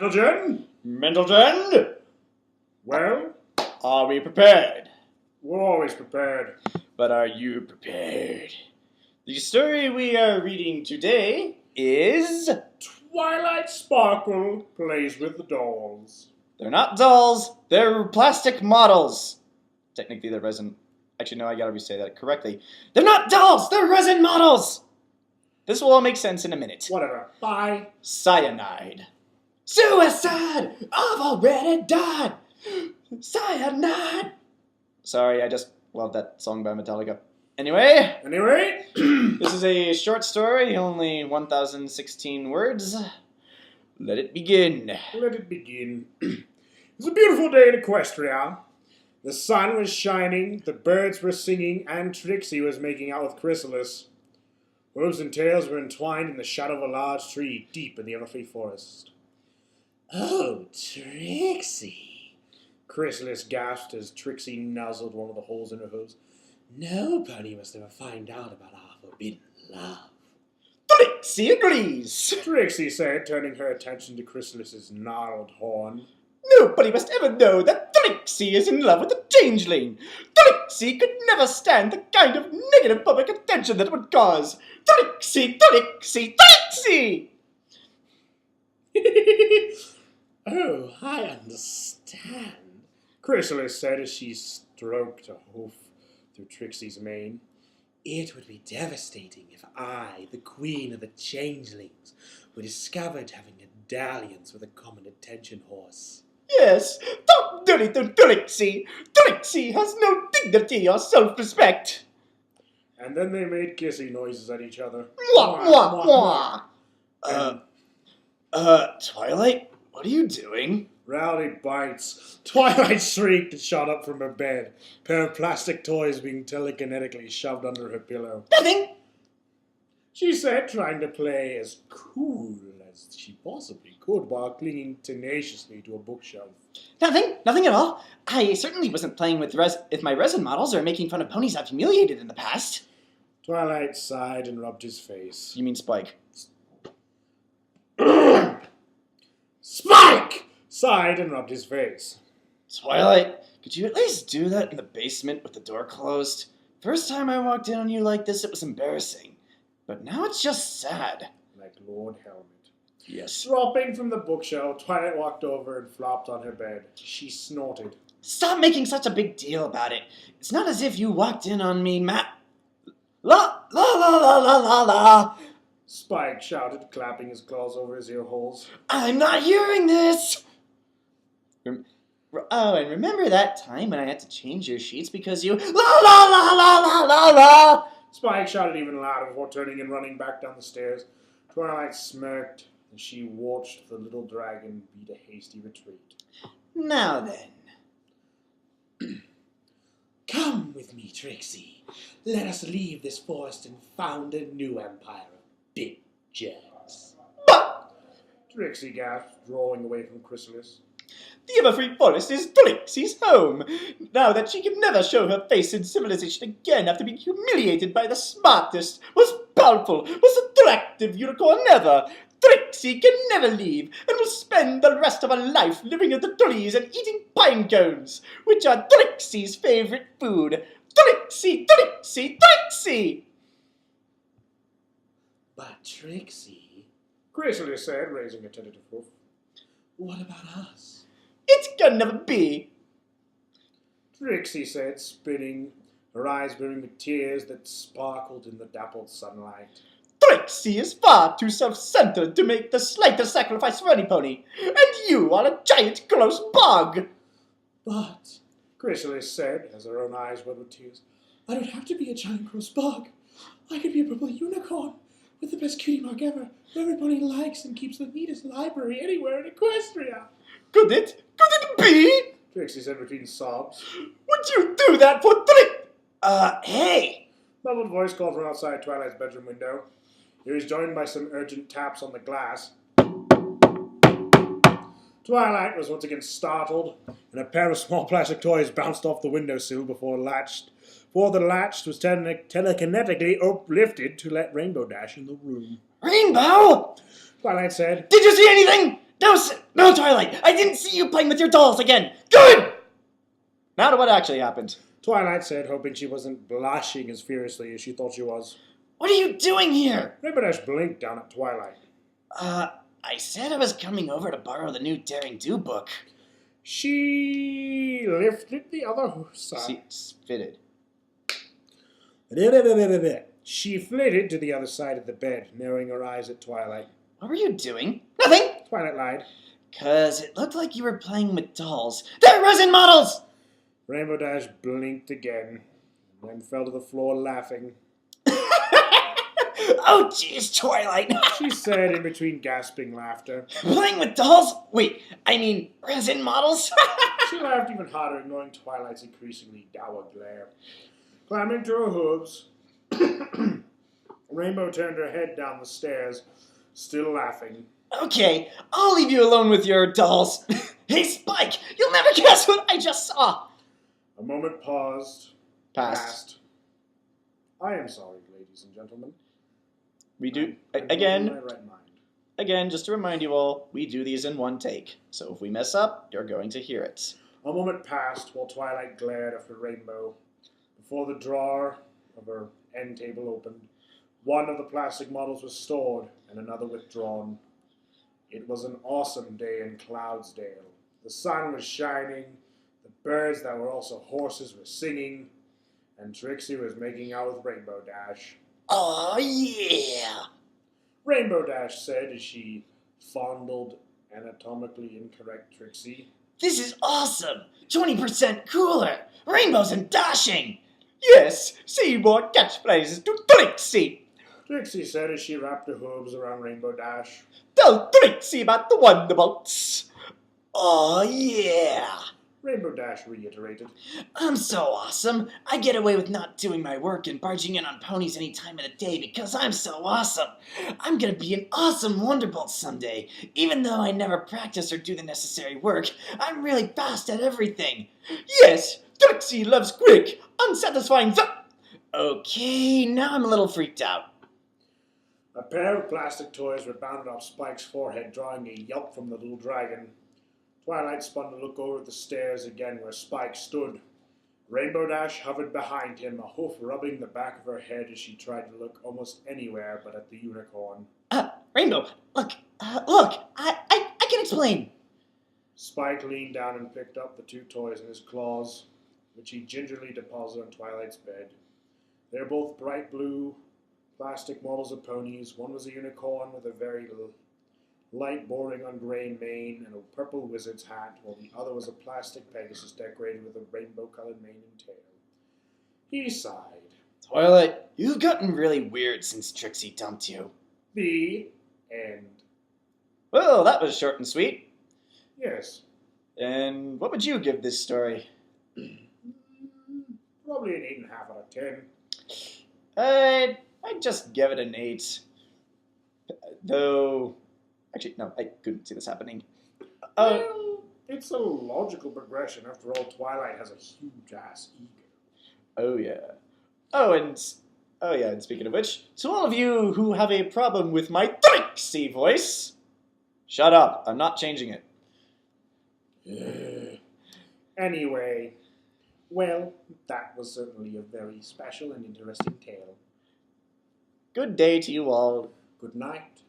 Mentalgen? Well, Are we prepared? we're always prepared. But are you prepared? The story we are reading today is... Twilight Sparkle plays with the dolls. They're not dolls, they're plastic models. Technically they're resin... Actually, no, I gotta re-say that correctly. They're not dolls, they're resin models! This will all make sense in a minute. Whatever. Bye. Cyanide. Suicide! I've already died! Cyanide! Sorry, I just love that song by Metallica. Anyway, this is a short story, only 1,016 words. Let it begin. Let it begin. It was a beautiful day in Equestria. The sun was shining, the birds were singing, and Trixie was making out with Chrysalis. Hooves and tails were entwined in the shadow of a large tree deep in the Everfree forest. "Oh, Trixie," Chrysalis gasped as Trixie nuzzled one of the holes in her hooves. "Nobody must ever find out about our forbidden love." Trixie agrees. Trixie said, turning her attention to Chrysalis's gnarled horn. Nobody must ever know that Trixie is in love with a changeling. Trixie could never stand the kind of negative public attention that would cause. Trixie, Trixie, Trixie! "Oh, I understand," Chrysalis said as she stroked a hoof through Trixie's mane. "It would be devastating if I, the queen of the changelings, were discovered having a dalliance with a common attention horse." Yes, talk dirty to Trixie. Trixie has no dignity or self-respect. And then they made kissy noises at each other. Mwah, mwah, mwah. Twilight, what are you doing? Rowdy bites. Twilight shrieked and shot up from her bed, a pair of plastic toys being telekinetically shoved under her pillow. Nothing. She said, trying to play as cool as she possibly could while clinging tenaciously to a bookshelf. Nothing at all. I certainly wasn't playing with my resin models or making fun of ponies I've humiliated in the past. Twilight sighed and rubbed his face. You mean Spike? Spike! Sighed and rubbed his face. Twilight, could you at least do that in the basement with the door closed? First time I walked in on you like this, it was embarrassing. But now it's just sad. Like Lord Helmet. Yes. Dropping from the bookshelf, Twilight walked over and flopped on her bed. She snorted. Stop making such a big deal about it. It's not as if you walked in on me, La la la la la la la. Spike shouted, clapping his claws over his ear holes. I'm not hearing this! Oh, and remember that time when I had to change your sheets because you... La la la la la la la! Spike shouted even louder before turning and running back down the stairs. Twilight smirked as she watched the little dragon beat a hasty retreat. Now then. "Come with me, Trixie. Let us leave this forest and found a new empire of big germs." But Trixie gasped, drawing away from Chrysalis. the Everfree Forest is Trixie's home. Now that she can never show her face in civilization again after being humiliated by the smartest, most powerful, most attractive unicorn ever, Trixie can never leave and will spend the rest of her life living in the trees and eating pine cones, which are Trixie's favorite food. Trixie, Trixie, Trixie! "But Trixie," Chrysalis said, raising a tentative hoof, "what about us?" It can never be. Trixie said, spinning, her eyes brimming with tears that sparkled in the dappled sunlight. Trixie is far too self-centered to make the slightest sacrifice for any pony, and you are a giant gross bog. "But," Chrysalis said, as her own eyes welled with tears, "I don't have to be a giant gross bug. I could be a purple unicorn with the best cutie mark ever, who everybody likes and keeps the neatest library anywhere in Equestria." Could it be? Trixie said between sobs. Would you do that for hey! Muffled voice called from outside Twilight's bedroom window. He was joined by some urgent taps on the glass. Twilight was once again startled, and a pair of small plastic toys bounced off the windowsill before the latch was telekinetically uplifted to let Rainbow Dash in the room. Rainbow? Twilight said, Did you see anything? No, Twilight! I didn't see you playing with your dolls again! Good! Now to what actually happened. Twilight said, hoping she wasn't blushing as furiously as she thought she was. What are you doing here? Rainbow Dash blinked down at Twilight. I said I was coming over to borrow the new Daring Do book. She lifted the other side. Fitted. She flitted to the other side of the bed, narrowing her eyes at Twilight. What were you doing? Nothing! Twilight lied. 'Cause it looked like you were playing with dolls. They're resin models! Rainbow Dash blinked again, and then fell to the floor laughing. Oh, jeez, Twilight! She said in between gasping laughter. Playing with dolls? Wait, I mean resin models? She laughed even harder, ignoring Twilight's increasingly dour glare. Climbing to her hooves, Rainbow turned her head down the stairs, still laughing. Okay, I'll leave you alone with your dolls. Hey, Spike, you'll never guess what I just saw. A moment paused. Passed. I am sorry, ladies and gentlemen. We do, I'm again, in my right mind. Again, just to remind you all, we do these in one take. So if we mess up, you're going to hear it. A moment passed while Twilight glared after Rainbow. Before the drawer of her end table opened, one of the plastic models was stored and another withdrawn. It was an awesome day in Cloudsdale. The sun was shining, the birds that were also horses were singing, and Trixie was making out with Rainbow Dash. Oh, yeah! Rainbow Dash said as she fondled anatomically incorrect Trixie. This is awesome! 20% cooler! Rainbows and dashing! Yes, say more catchphrases to Trixie! Trixie said as she wrapped her hooves around Rainbow Dash. Tell Trixie about the Wonderbolts! Oh, yeah! Rainbow Dash reiterated. I'm so awesome. I get away with not doing my work and barging in on ponies any time of the day because I'm so awesome. I'm gonna be an awesome Wonderbolt someday. Even though I never practice or do the necessary work, I'm really fast at everything. Yes, Trixie loves quick, unsatisfying Okay, now I'm a little freaked out. A pair of plastic toys were bounded off Spike's forehead, drawing a yelp from the little dragon. Twilight spun to look over at the stairs again where Spike stood. Rainbow Dash hovered behind him, a hoof rubbing the back of her head as she tried to look almost anywhere but at the unicorn. Rainbow, look, I can explain. Spike leaned down and picked up the two toys in his claws, which he gingerly deposited on Twilight's bed. They were both bright blue plastic models of ponies. One was a unicorn with a very light bordering on gray mane and a purple wizard's hat, while the other was a plastic Pegasus decorated with a rainbow-colored mane and tail. He sighed. Twilight, you've gotten really weird since Trixie dumped you. The end. Well, that was short and sweet. Yes. And what would you give this story? Probably an 8.5 out of 10. I'd just give it an 8. Though... Actually, no, I couldn't see this happening. Well, it's a logical progression. After all, Twilight has a huge-ass ego. Oh, yeah. And speaking of which, to all of you who have a problem with my Trixie voice, shut up. I'm not changing it. Anyway, well, that was certainly a very special and interesting tale. Good day to you all. Good night.